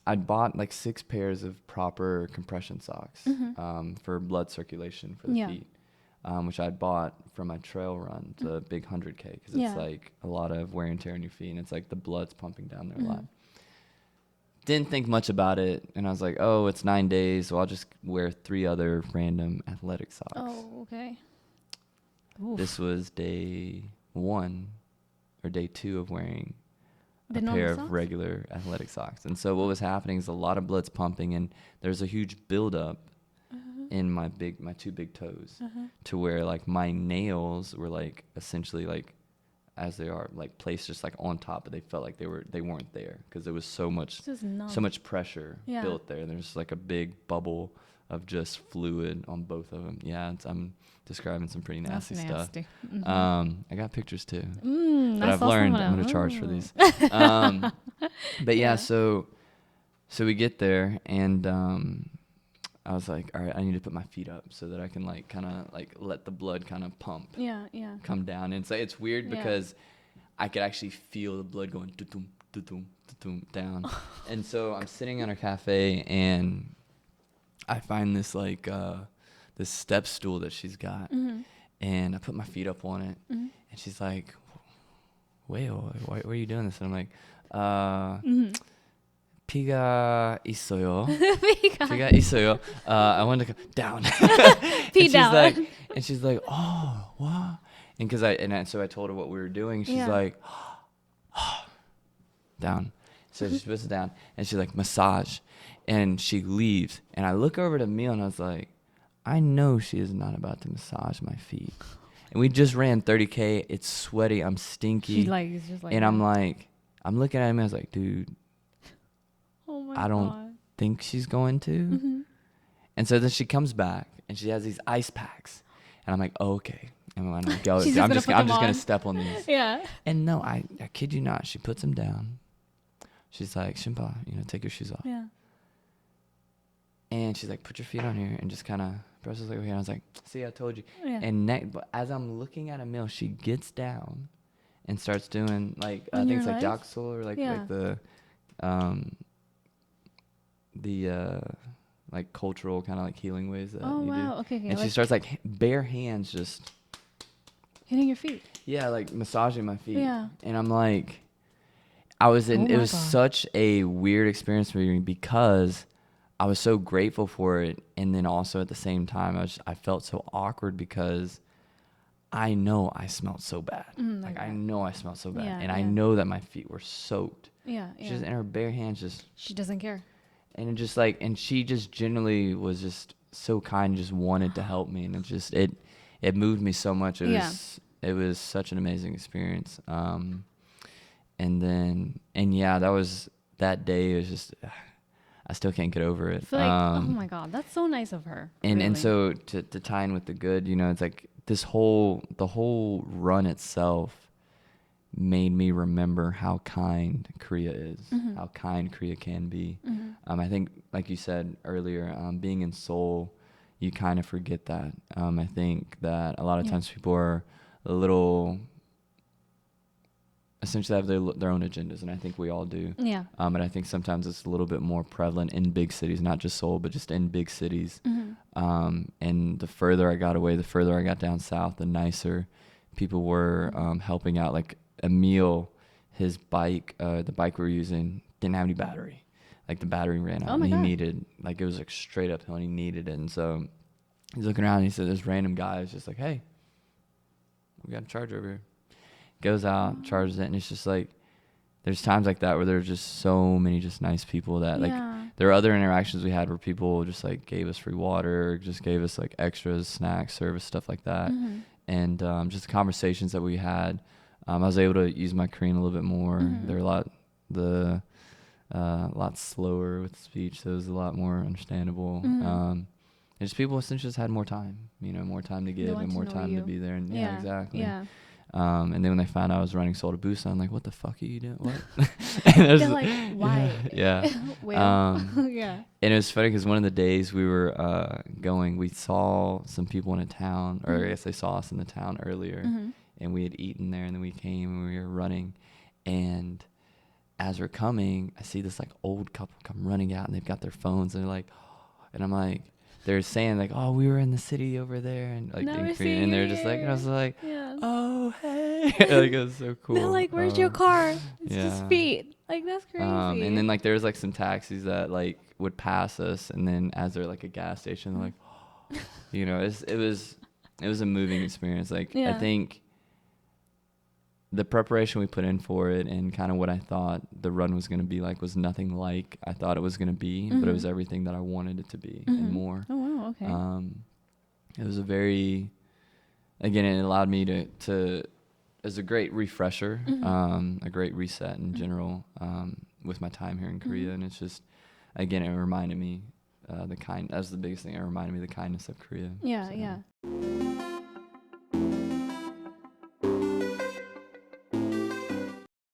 I'd bought like 6 pairs of proper compression socks for blood circulation for the feet, which I'd bought for my trail run, the big 100K, because it's like a lot of wear and tear on your feet, and it's like the blood's pumping down there a lot. Didn't think much about it, and I was like, oh, it's 9 days, so I'll just wear 3 other random athletic socks. Oh, okay. Oof. This was day 1 or day 2 of wearing the a pair socks? of regular athletic socks. And so what was happening is a lot of blood's pumping, and there's a huge buildup in my 2 big toes to where like my nails were like essentially like as they are like placed just like on top, but they felt like they weren't there because there was so much pressure built there. There's like a big bubble of just fluid on both of them. Yeah, I'm describing some pretty nasty stuff. I got pictures too, but I've learned I'm going to charge for these. But yeah, so we get there, and I was like, all right, I need to put my feet up so that I can like kind of like let the blood kind of pump, come down. And so it's weird because I could actually feel the blood going down. And so I'm sitting in a cafe, and I find this like this step stool that she's got, and I put my feet up on it, and she's like, "Wait, why are you doing this?" And I'm like, "피가 있어요." 피가 있어요. I want to go down. Pee down. And she's like, "Oh, what?" And so I told her what we were doing. She's like, down. So she puts it down, and she's like, massage. And she leaves, and I look over to Emil, and I was like, I know she is not about to massage my feet. And we just ran 30K. It's sweaty. I'm stinky. It's just like, and I'm like, I'm looking at him. I was like, dude, oh my I don't think she's going to. And so then she comes back, and she has these ice packs, and I'm like, oh, okay. And when I go, I'm just gonna step on these. Yeah. And no, I kid you not. She puts them down. She's like, Shimpa, take your shoes off. Yeah. And she's like, put your feet on here, and just kind of brushes like over here. And I was like, see, I told you. Yeah. And but as I'm looking at Emil, she gets down and starts doing like I think it's like Jaksol or like the like cultural kind of like healing ways that you do. Okay. And she starts like bare hands just hitting your feet. Yeah, like massaging my feet. Yeah. And I'm like, it was such a weird experience for me because I was so grateful for it, and then also at the same time I felt so awkward because I know I smelled so bad. I know I smelled so bad, and I know that my feet were soaked. Yeah. She's in her bare hands, just she doesn't care. And it just like, and she just generally was just so kind, just wanted to help me, and it moved me so much. It was such an amazing experience. That was that day. It was just. I still can't get over it. I feel like, oh my God, that's so nice of her. And so to tie in with the good, it's like the whole run itself made me remember how kind Korea is, how kind Korea can be. I think, like you said earlier, being in Seoul, you kind of forget that. I think that a lot of times people are a little essentially have their own agendas, and I think we all do. Yeah. And I think sometimes it's a little bit more prevalent in big cities, not just Seoul, but just in big cities. And the further I got away, the further I got down south, the nicer people were helping out. Like Emil, his bike, the bike we were using, didn't have any battery. Like the battery ran out, and he needed, like it was like straight uphill, and he needed it. And so he's looking around, and he said, "This random guy is just like, hey, we got a charger over here." Goes out, charges it, and it's just like there's times like that where there's just so many just nice people that like there are other interactions we had where people just like gave us free water, just gave us like extras, snacks, service, stuff like that. And just the conversations that we had, I was able to use my Korean a little bit more. They're a lot slower with speech, so it was a lot more understandable. And just people essentially just had more time, more time to give and more time to be there. And exactly. Yeah. And then when they found out I was running Seoul to Busan, I'm like, what the fuck are you doing? What? They're like, why? Yeah. And it was funny because one of the days we were going, we saw some people in a town, or I guess they saw us in the town earlier, and we had eaten there, and then we came and we were running, and as we're coming, I see this like old couple come running out, and they've got their phones, and they're like, and I'm like, they're saying like, oh, we were in the city over there, and like in Korean, and they're just like, and I was like, oh, hey. Like, it was so cool. They're like, where's your car? It's just yeah. feet. Like, that's crazy. And then like there's like some taxis that like would pass us, and then as they're like a gas station, they're like, you know, it was a moving experience. Like, I think the preparation we put in for it and kind of what I thought the run was going to be like was nothing like I thought it was going to be, but it was everything that I wanted it to be and more. Oh, wow. Okay. It was a very, again, it allowed me to it was a great refresher, a great reset in general, with my time here in Korea. And it's just, again, it reminded me, that was the biggest thing. It reminded me of the kindness of Korea. Yeah. So. Yeah.